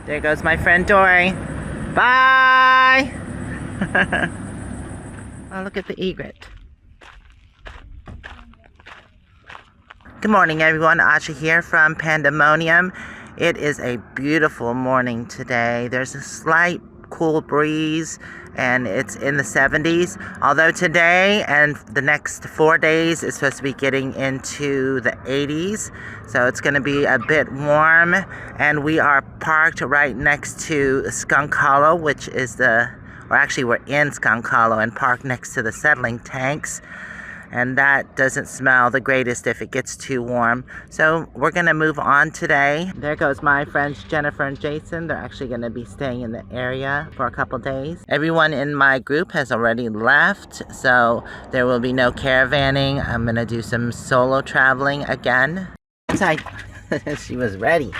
There goes my friend Dory. Bye! Oh, look at the egret. Good morning, everyone. Asha here from Panda Monium. It is a beautiful morning today. There's a slight cool breeze and it's in the 70s. Although today and the next 4 days is supposed to be getting into the 80s. So it's going to be a bit warm. And we are parked right next to Skunk Hollow, which is we're in Skunk Hollow and parked next to the settling tanks. And that doesn't smell the greatest if it gets too warm. So we're going to move on today. There goes my friends Jennifer and Jason. They're actually going to be staying in the area for a couple days. Everyone in my group has already left, so there will be no caravanning. I'm going to do some solo traveling again. She was ready.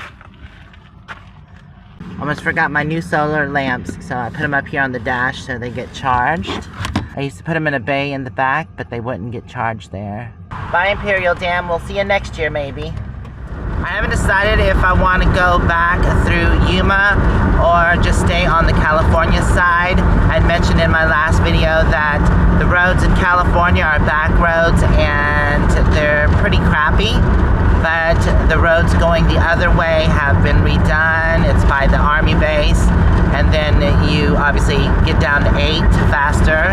Almost forgot my new solar lamps, so I put them up here on the dash so they get charged. I used to put them in a bay in the back, but they wouldn't get charged there. Bye, Imperial Dam. We'll see you next year, maybe. I haven't decided if I want to go back through Yuma or just stay on the California side. I mentioned in my last video that the roads in California are back roads and they're pretty crappy. But the roads going the other way have been redone. It's by the Army base. And then you obviously get down to 8 faster.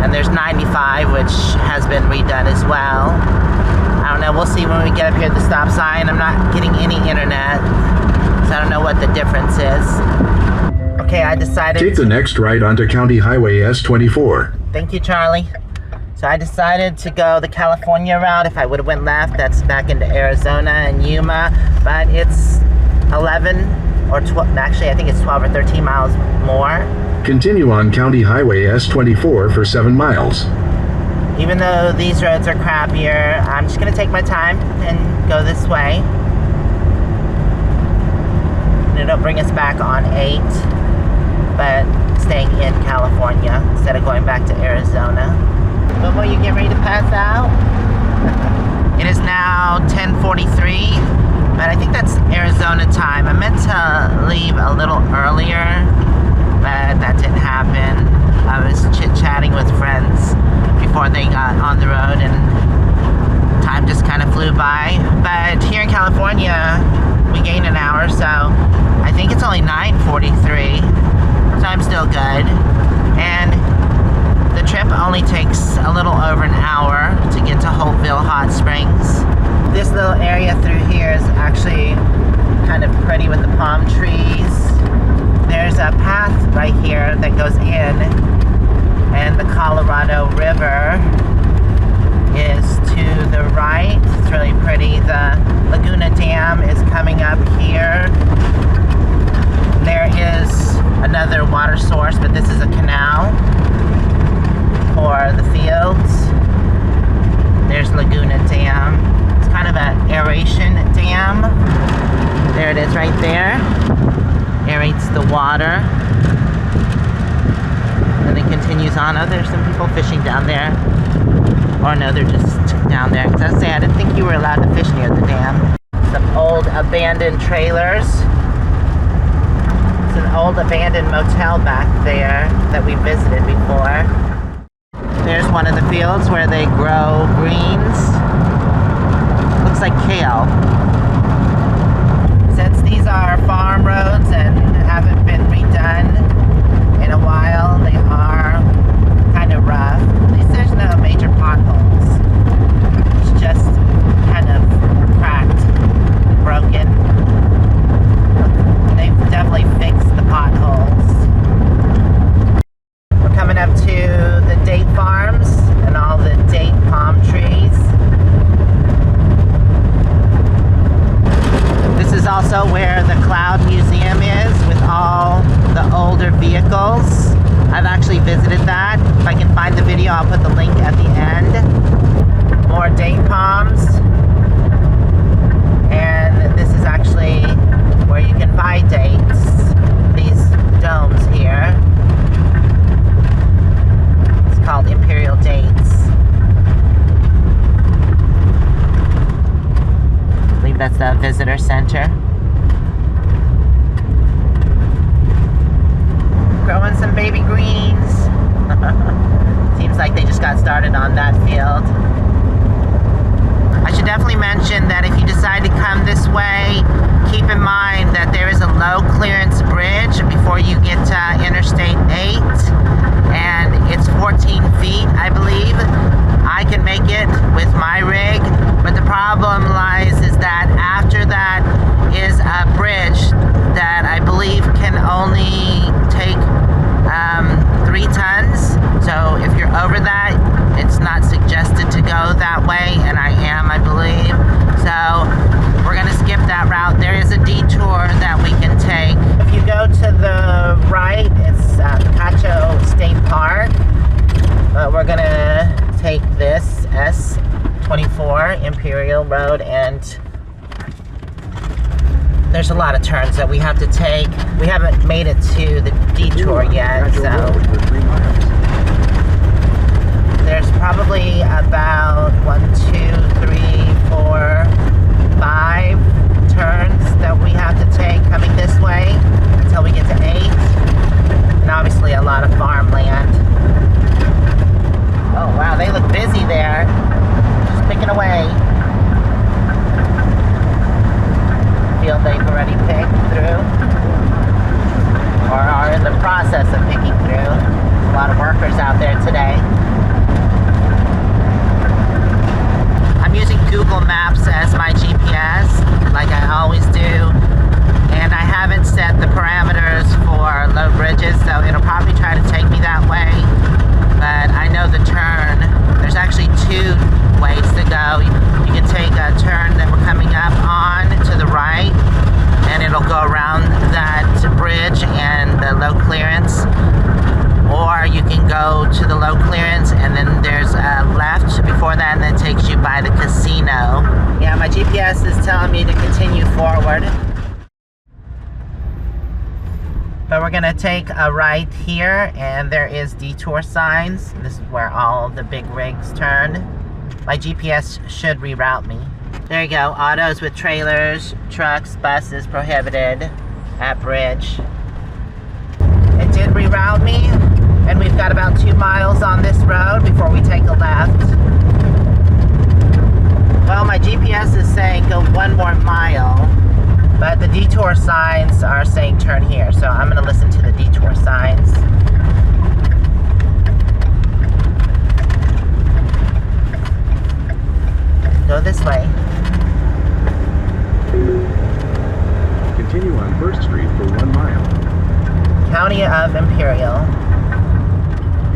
And there's 95, which has been redone as well. I don't know, we'll see when we get up here at the stop sign. I'm not getting any internet, so I don't know what the difference is. Okay, I decided Take the next right onto County Highway S24. Thank you, Charlie. So I decided to go the California route. If I would have went left, that's back into Arizona and Yuma. But it's 11 or 12, actually I think it's 12 or 13 miles more. Continue on County Highway S24 for 7 miles. Even though these roads are crappier, I'm just going to take my time and go this way. And it'll bring us back on 8, but staying in California instead of going back to Arizona. Moo-moo, you getting ready to pass out? It is now 10:43, but I think that's Arizona time. I meant to leave a little earlier, but that didn't happen. I was chit-chatting with friends before they got on the road and time just kind of flew by. But here in California, we gained an hour, so I think it's only 9:43, so I'm still good. And the trip only takes a little over an hour to get to Holtville Hot Springs. This little area through here is actually kind of pretty with the palm trees. There's a path right here that goes in, and the Colorado River is to the right. It's really pretty. The Laguna Dam is coming up here. There is another water source, but this is a canal for the fields. There's Laguna Dam. It's kind of an aeration dam. There it is right there. Aerates the water. And it continues on. Oh, there's some people fishing down there. Or no, they're just down there. Because I say I didn't think you were allowed to fish near the dam. Some old abandoned trailers. It's an old abandoned motel back there that we visited before. There's one of the fields where they grow greens. Looks like kale. Since these are farm roads and haven't been redone in a while, they are kind of rough. At least there's no major potholes. It's just kind of cracked, broken. They've definitely fixed the potholes. We're coming up to the date farms and all the date palm trees. This is also where the Cloud Museum is with all the older vehicles. I've actually visited that. If I can find the video, I'll put the link at the end. More date palms. And this is actually where you can buy dates. These domes here. It's called Imperial Dates. I believe that's the visitor center. mention that if you decide to come this way, keep in mind that there is a low clearance bridge before you get to Interstate 8, and it's 14 feet, I believe. I can make it with my rig, but the problem lies is that after that is a bridge that I believe can only take 3 tons. So if you're over that, it's not suggested to go that way, and I am, I believe. So we're gonna skip that route. There is a detour that we can take. If you go to the right, it's Cacho State Park, but we're gonna take this S24 Imperial Road, and there's a lot of turns that we have to take. We haven't made it to the detour yet, so there's probably about 1, 2, 3, 4, 5 turns that we have to take coming this way until we get to 8, and obviously a lot of farmland. Oh wow, they look busy there, just picking away. Feel they've already picked through, or are in the process of picking through. A lot of workers out there today. I'm using Google Maps as my GPS, like I always do, and I haven't set the parameters for low bridges, so it'll probably try to take me that way. But I know the turn. There's actually 2 ways to go. You can take a turn that we're coming up on to the right, and it'll go around that bridge and the low clearance. Or you can go to the low clearance, and then there's a left before that, and that takes you by the casino. Yeah, my GPS is telling me to continue forward. But we're gonna take a right here, and there is detour signs. This is where all the big rigs turn. My GPS should reroute me. There you go, autos with trailers, trucks, buses prohibited at bridge. It did reroute me, and we've got about 2 miles on this road before we take a left. Well, my GPS is saying go 1 more mile. But the detour signs are saying turn here, so I'm gonna listen to the detour signs. Go this way. Continue on 1st Street for 1 mile. County of Imperial.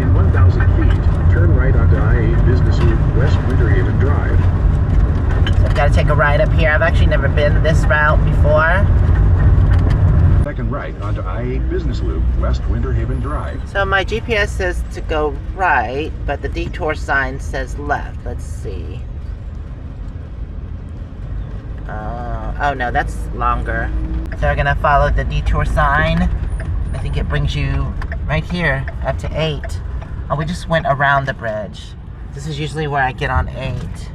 In 1,000 feet, turn right onto I-8 Business Loop West Winter Haven Drive. So I've got to take a right up here. I've actually never been this route before. Second right onto I-8 Business Loop West Winter Haven Drive. So my GPS says to go right, but the detour sign says left. Let's see. Oh no, that's longer. So we're gonna follow the detour sign. I think it brings you right here up to 8. Oh, we just went around the bridge. This is usually where I get on 8.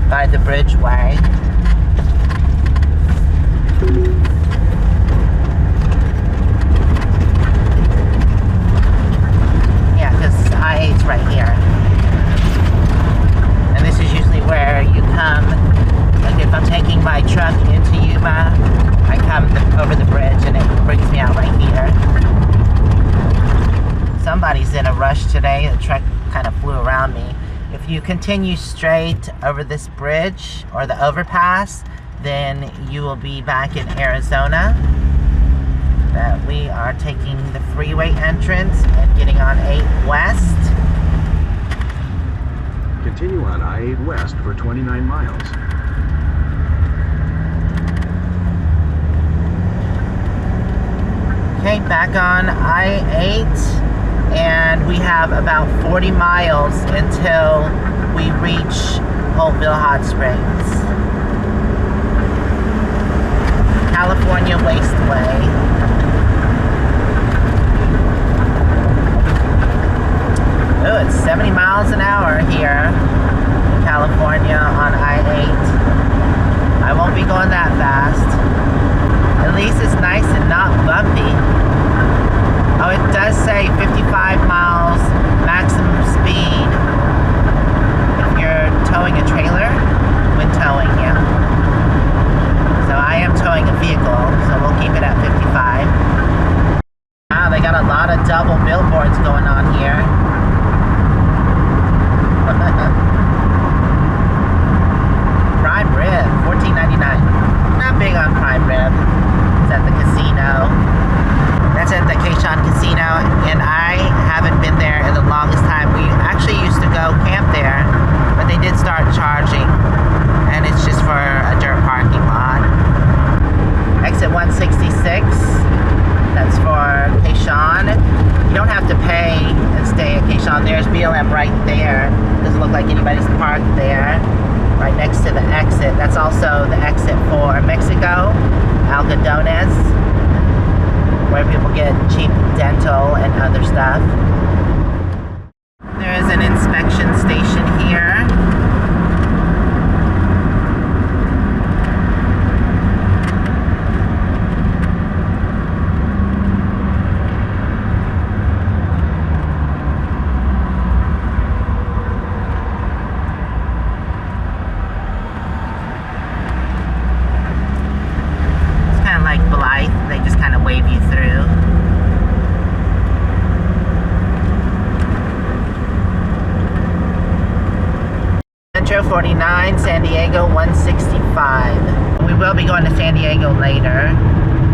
By the bridgeway. Yeah, because I-8's right here. And this is usually where you come. Like if I'm taking my truck into Yuma, I come over the bridge and it brings me out right here. Somebody's in a rush today. The truck kind of flew around me. If you continue straight over this bridge or the overpass, then you will be back in Arizona. That we are taking the freeway entrance and getting on 8 West. Continue on I-8 West for 29 miles. Okay, back on I-8, and we have about 40 miles until we reach Holtville Hot Springs. California Wasteway. Oh, it's 70 miles an hour here in California on I-8. I won't be going that fast. At least it's nice and not bumpy. Oh, it does say 55 miles maximum speed. to the exit. That's also the exit for Mexico, Algodones, where people get cheap dental and other stuff. There is an inspection station here. Metro 49, San Diego 165. We will be going to San Diego later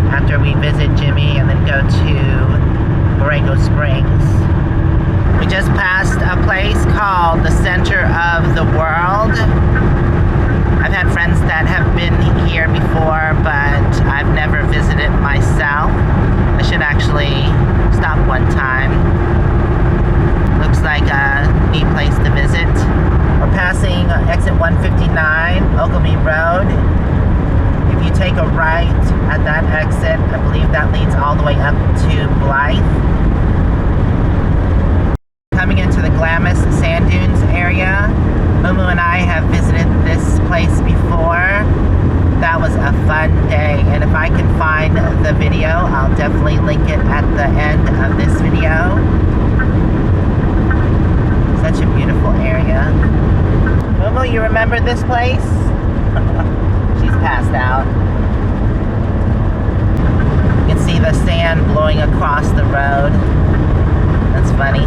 after we visit Jimmy and then go to Borrego Springs. We just passed a place called the Center of the World. I've had friends that have been here before, but I've never visited myself. I should actually stop one time. Looks like a neat place to visit. We're passing exit 159, Oglebay Road. If you take a right at that exit, I believe that leads all the way up to Blythe. Coming into the Glamis Sand Dunes area, Moo-moo and I have visited this place before. That was a fun day, and if I can find the video, I'll definitely link it at the end of this video. Such a beautiful area. Moo-moo, you remember this place? She's passed out. You can see the sand blowing across the road. That's funny.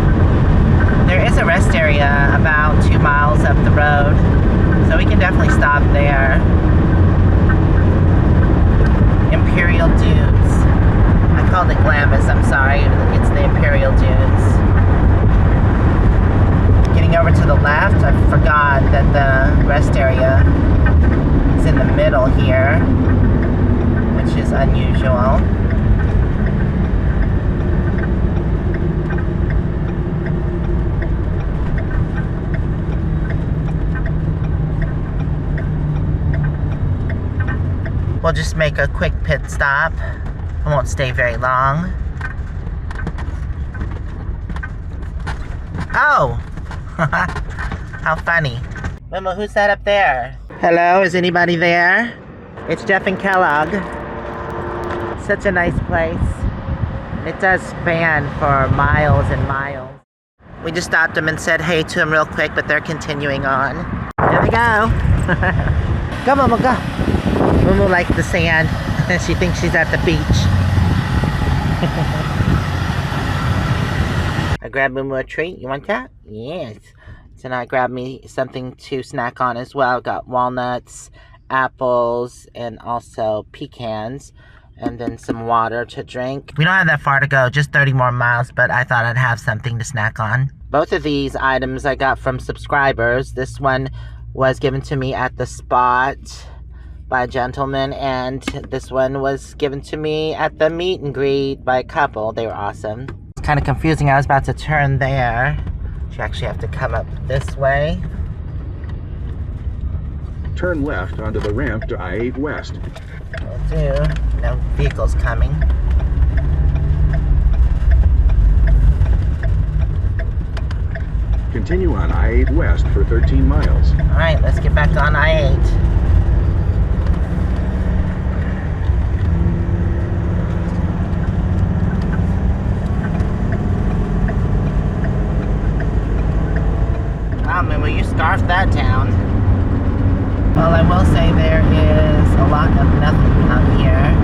There is a rest area about 2 miles up the road, so we can definitely stop there. Imperial Dunes. I called it Glamis, I'm sorry. It's the Imperial Dunes. Getting over to the left, I forgot that the rest area is in the middle here, which is unusual. We'll just make a quick pit stop. I won't stay very long. Oh! How funny. Moo-moo, who's that up there? Hello, is anybody there? It's Jeff and Kellogg. Such a nice place. It does span for miles and miles. We just stopped them and said hey to them real quick, but they're continuing on. There we go. Go, Moo-moo, go. Moo-moo likes the sand. She thinks she's at the beach. I grabbed Moo-moo a treat. You want that? Yes. So now I grabbed me something to snack on as well. Got walnuts, apples, and also pecans. And then some water to drink. We don't have that far to go, just 30 more miles, but I thought I'd have something to snack on. Both of these items I got from subscribers. This one was given to me at the spot by a gentleman, and this one was given to me at the meet and greet by a couple. They were awesome. It's kind of confusing. I was about to turn there. You actually have to come up this way. Turn left onto the ramp to I-8 West. Will do. No vehicles coming. Continue on I-8 West for 13 miles. Alright, let's get back on I-8. Wow, man, will you scarf that down? Well, I will say there is a lot of nothing out here.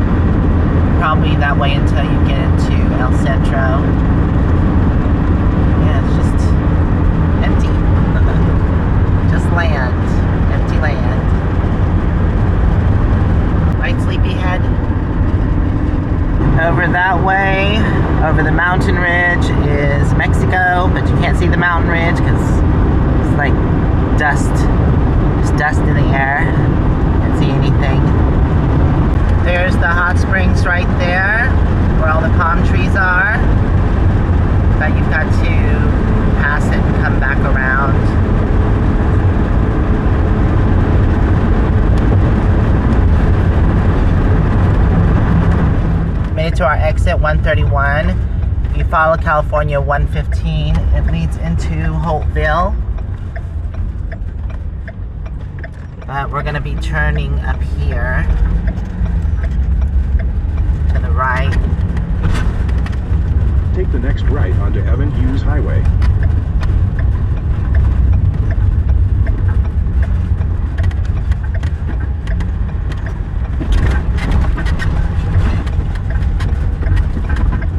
Probably that way until you get into El Centro. Yeah, it's just empty. Just land. Empty land. Right, sleepyhead? Over that way, over the mountain ridge is Mexico, but you can't see the mountain ridge because it's like dust. Dust in the air. Can't see anything. There's the hot springs right there, where all the palm trees are. But you've got to pass it and come back around. to our exit 131. If you follow California 115, it leads into Holtville. But we're gonna be turning up here to the right. Take the next right onto Evan Hughes Highway.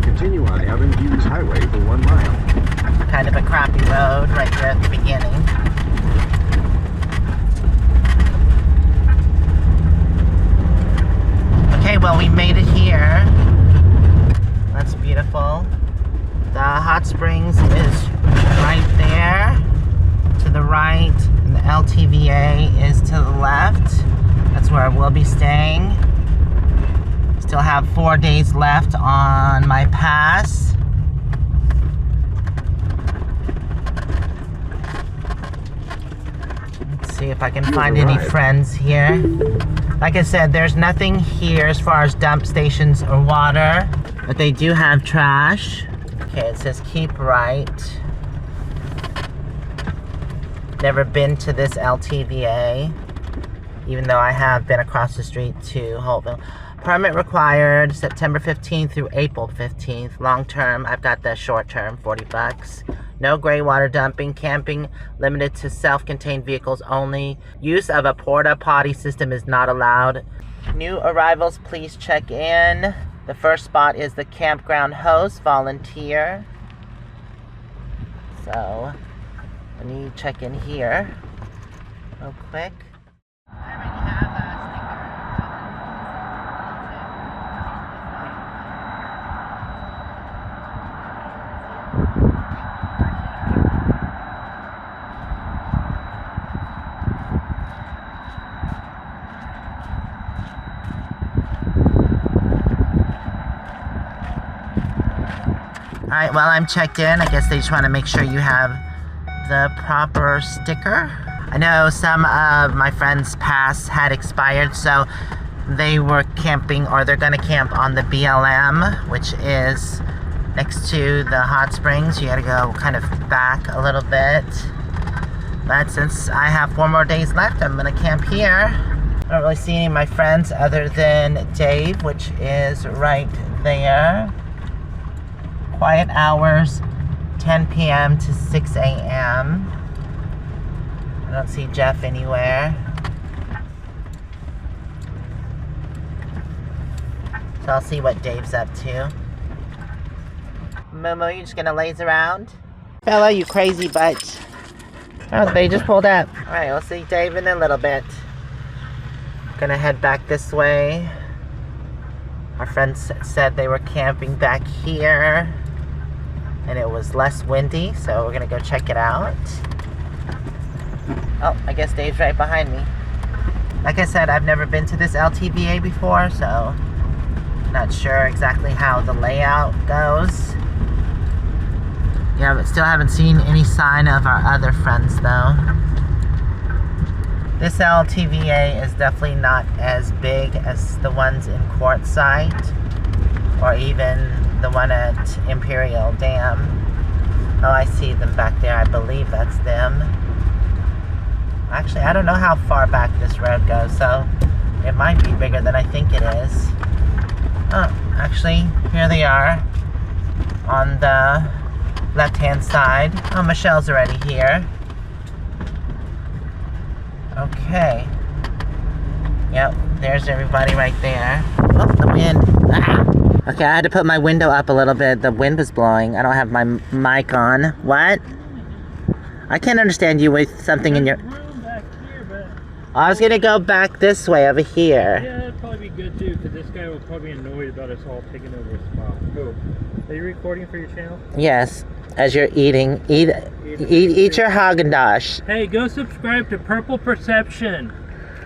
Continue on Evan Hughes Highway for 1 mile. Kind of a crappy road right there at the beginning. Okay, well, we made it here. That's beautiful. The hot springs is right there to the right, and the LTVA is to the left. That's where we'll be staying. Still have 4 days left on my pass. Let's see if I can find any friends here. Like I said, there's nothing here as far as dump stations or water, but they do have trash. Okay, it says keep right. Never been to this LTVA, even though I have been across the street to Holtville. Permit required September 15th through April 15th. Long term, I've got the short term, 40 bucks. No gray water dumping. Camping limited to self-contained vehicles only. Use of a porta potty system is not allowed. New arrivals, please check in. The first spot is the campground host, volunteer. So, let me check in here real quick. I already have a Alright, well, I'm checked in. I guess they just want to make sure you have the proper sticker. I know some of my friends' pass had expired, so they were camping, or they're going to camp on the BLM, which is next to the hot springs. You got to go kind of back a little bit. But since I have 4 more days left, I'm going to camp here. I don't really see any of my friends other than Dave, which is right there. Quiet hours, 10 p.m. to 6 a.m. I don't see Jeff anywhere. So I'll see what Dave's up to. Moo-moo, you just gonna laze around? Fella, you crazy butt. Oh, they just pulled up. Alright, we'll see Dave in a little bit. Gonna head back this way. Our friends said they were camping back here, and it was less windy, so we're gonna go check it out. Oh, I guess Dave's right behind me. Like I said, I've never been to this LTVA before, so not sure exactly how the layout goes. Yeah, but still haven't seen any sign of our other friends though. This LTVA is definitely not as big as the ones in Quartzsite, or even the one at Imperial Dam. Oh, I see them back there. I believe that's them. Actually, I don't know how far back this road goes, so it might be bigger than I think it is. Oh, actually, here they are on the left-hand side. Oh, Michelle's already here. Okay. Yep, there's everybody right there. Oh, the wind. Ah. Okay, I had to put my window up a little bit. The wind was blowing. I don't have my mic on. What? I can't understand you with something in your... I was gonna go back this way over here. Yeah, that'd probably be good too, because this guy will probably be annoyed about us all taking over a spot. Cool. Are you recording for your channel? Yes, as you're eating. Eat your Haagen-Dazs. Hey, go subscribe to Purple Perception.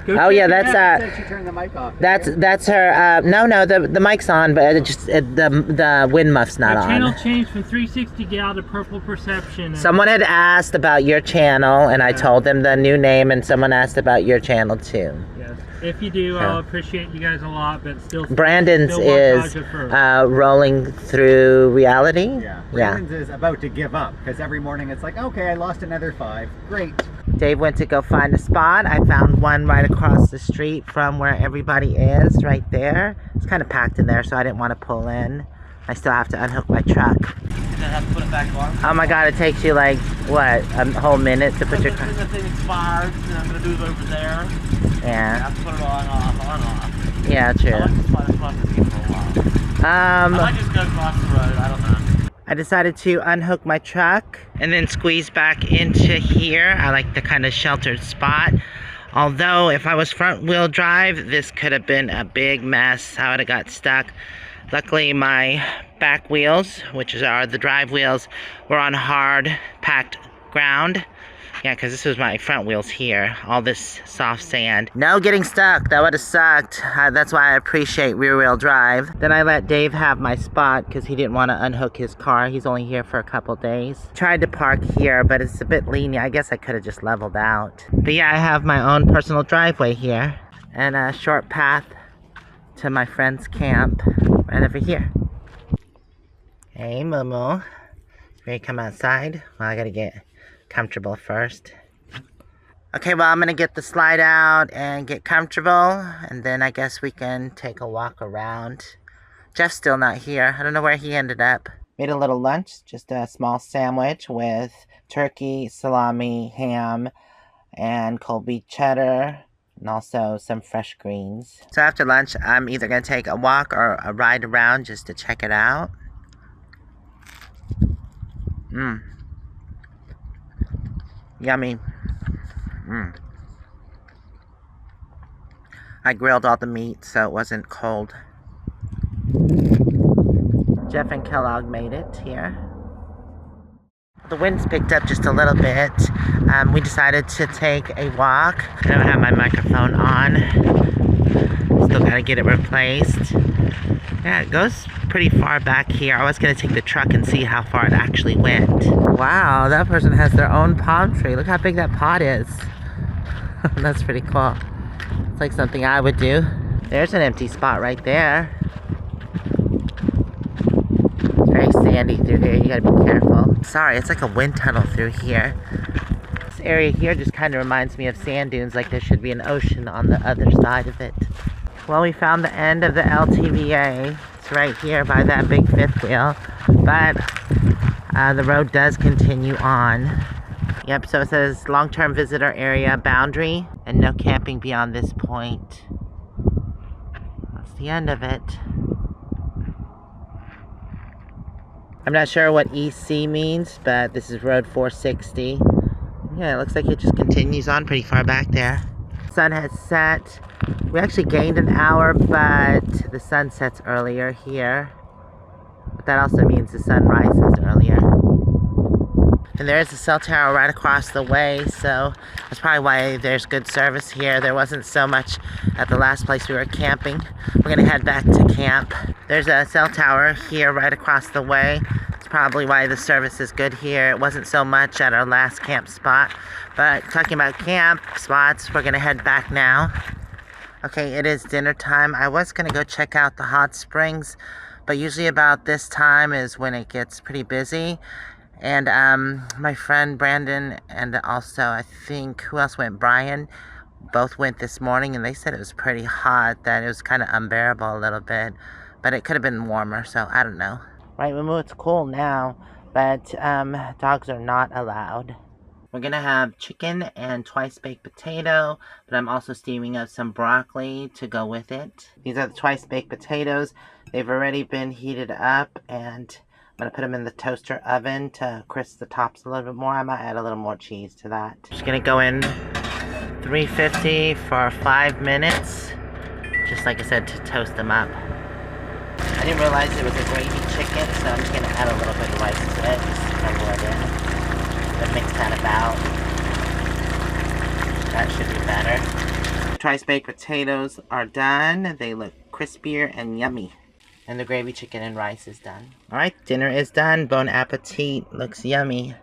Go oh yeah, that's She turned the mic off. that's her. No, the mic's on, but the wind muff's not My on. channel changed from 360 Gal to Purple Perception. Someone had asked about your channel, and I told them the new name, and someone asked about your channel too. Yes. If you do, I'll appreciate you guys a lot, but still. Brandon's still is rolling through reality. Yeah. Brandon's is about to give up because every morning it's like, okay, I lost another 5. Great. Dave went to go find a spot. I found one right across the street from where everybody is, right there. It's kind of packed in there, so I didn't want to pull in. I still have to unhook my truck. And then have to put it back on. Oh my god, it takes you like, what, a whole minute to put your car... The thing expired, and I'm going to do it over there. Yeah. I have to put it on, off. Yeah, true. I like to fly across the street for a while. I might just go across the road, I don't know. I decided to unhook my truck and then squeeze back into here. I like the kind of sheltered spot. Although if I was front wheel drive, this could have been a big mess. I would have got stuck. Luckily my back wheels, which are the drive wheels, were on hard packed ground. Yeah, because this was my front wheels here. All this soft sand. No getting stuck. That would have sucked. That's why I appreciate rear wheel drive. Then I let Dave have my spot because he didn't want to unhook his car. He's only here for a couple days. Tried to park here, but it's a bit lenient. I guess I could have just leveled out. But yeah, I have my own personal driveway here. And a short path to my friend's camp right over here. Hey, moo-moo. Ready to come outside? Well, I gotta get comfortable first. Okay, well, I'm gonna get the slide out and get comfortable, and then I guess we can take a walk around. Jeff's still not here. I don't know where he ended up. Made a little lunch, just a small sandwich with turkey, salami, ham, and cold beef cheddar, and also some fresh greens. So after lunch, I'm either gonna take a walk or a ride around just to check it out. Yummy. I grilled all the meat so it wasn't cold. Jeff and Kellogg made it here. The wind's picked up just a little bit. We decided to take a walk. I don't have my microphone on. Still gotta get it replaced. Yeah, it goes pretty far back here. I was gonna take the truck and see how far it actually went. Wow, that person has their own palm tree. Look how big that pot is. That's pretty cool. It's like something I would do. There's an empty spot right there. It's very sandy through here. You gotta be careful. Sorry, it's like a wind tunnel through here. This area here just kind of reminds me of sand dunes, like there should be an ocean on the other side of it. Well, we found the end of the LTVA. It's right here by that big fifth wheel. But the road does continue on. Yep, so it says long-term visitor area boundary and no camping beyond this point. That's the end of it. I'm not sure what EC means, but this is road 460. Yeah, it looks like it just continues on pretty far back there. Sun has set. We actually gained an hour, but the sun sets earlier here. But that also means the sun rises earlier. And there's a cell tower right across the way, so that's probably why there's good service here. There wasn't so much at the last place we were camping. We're gonna head back to camp. There's a cell tower here right across the way. It's probably why the service is good here. It wasn't so much at our last camp spot. But talking about camp spots, we're gonna head back now. Okay, it is dinner time. I was gonna go check out the hot springs, but usually about this time is when it gets pretty busy. And my friend Brandon and also I think, who else went? Brian, both went this morning, and they said it was pretty hot, that it was kind of unbearable a little bit, but it could have been warmer, so I don't know. Right, moo-moo, it's cool now, but dogs are not allowed. We're gonna have chicken and twice baked potato, but I'm also steaming up some broccoli to go with it. These are the twice baked potatoes. They've already been heated up, and I'm gonna put them in the toaster oven to crisp the tops a little bit more. I might add a little more cheese to that. Just gonna go in 350 for 5 minutes, just like I said, to toast them up. I didn't realize it was a gravy chicken, so I'm just gonna add a little bit of rice to it, just to cover it in. Then mix that about. That should be better. Twice baked potatoes are done. They look crispier and yummy. And the gravy chicken and rice is done. Alright, dinner is done. Bon appetit. Looks yummy.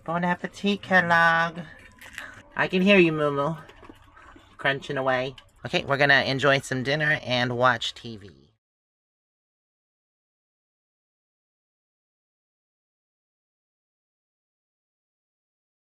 Bon appetit, Kellogg. I can hear you, moo-moo. Crunching away. Okay, we're gonna enjoy some dinner and watch TV.